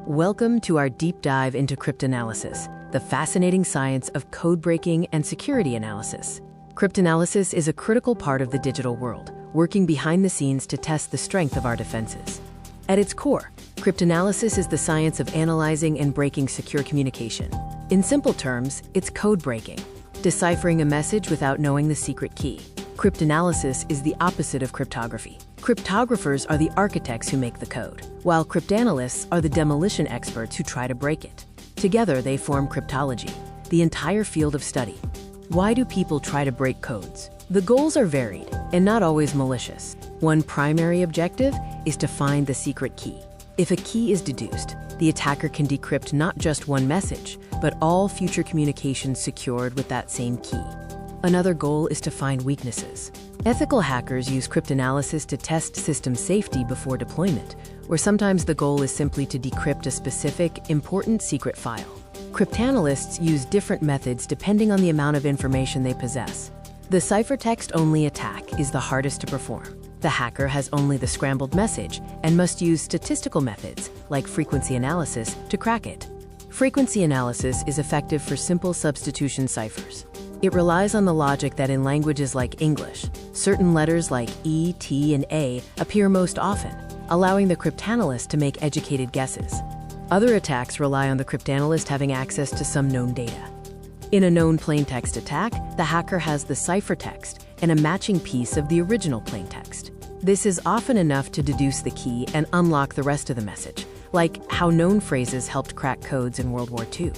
Welcome to our deep dive into cryptanalysis, the fascinating science of code breaking and security analysis. Cryptanalysis is a critical part of the digital world, working behind the scenes to test the strength of our defenses. At its core, cryptanalysis is the science of analyzing and breaking secure communication. In simple terms, it's code breaking, deciphering a message without knowing the secret key. Cryptanalysis is the opposite of cryptography. Cryptographers are the architects who make the code, while cryptanalysts are the demolition experts who try to break it. Together, they form cryptology, the entire field of study. Why do people try to break codes? The goals are varied and not always malicious. One primary objective is to find the secret key. If a key is deduced, the attacker can decrypt not just one message, but all future communications secured with that same key. Another goal is to find weaknesses. Ethical hackers use cryptanalysis to test system safety before deployment, or sometimes the goal is simply to decrypt a specific, important secret file. Cryptanalysts use different methods depending on the amount of information they possess. The Ciphertext-Only Attack is the hardest to perform. The hacker has only the scrambled message and must use statistical methods, like frequency analysis, to crack it. Frequency analysis is effective for simple substitution ciphers. It relies on the logic that in languages like English, certain letters like E, T, and A appear most often, allowing the cryptanalyst to make educated guesses. Other attacks rely on the cryptanalyst having access to some known data. In a Known-Plaintext attack, the hacker has the ciphertext and a matching piece of the original plaintext. This is often enough to deduce the key and unlock the rest of the message, like how known phrases helped crack codes in World War II.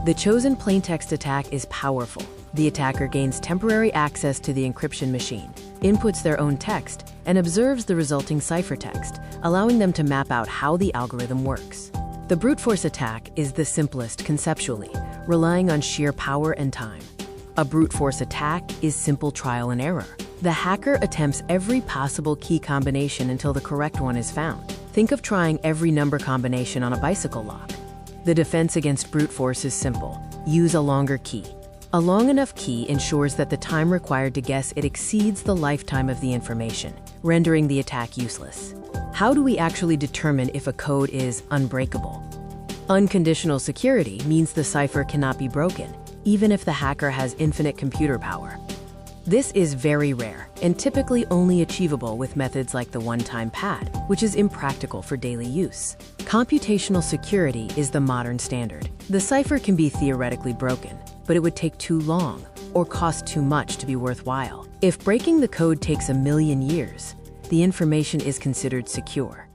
The Chosen-Plaintext Attack is powerful. The attacker gains temporary access to the encryption machine, inputs their own text, and observes the resulting ciphertext, allowing them to map out how the algorithm works. The brute force attack is the simplest conceptually, relying on sheer power and time. A brute force attack is simple trial and error. The hacker attempts every possible key combination until the correct one is found. Think of trying every number combination on a bicycle lock. The defense against brute force is simple. Use a longer key. A long enough key ensures that the time required to guess it exceeds the lifetime of the information, rendering the attack useless. How do we actually determine if a code is unbreakable? Unconditional security means the cipher cannot be broken, even if the hacker has infinite computer power. This is very rare and typically only achievable with methods like the one-time pad, which is impractical for daily use. Computational security is the modern standard. The cipher can be theoretically broken, but it would take too long or cost too much to be worthwhile. If breaking the code takes 1,000,000 years, the information is considered secure.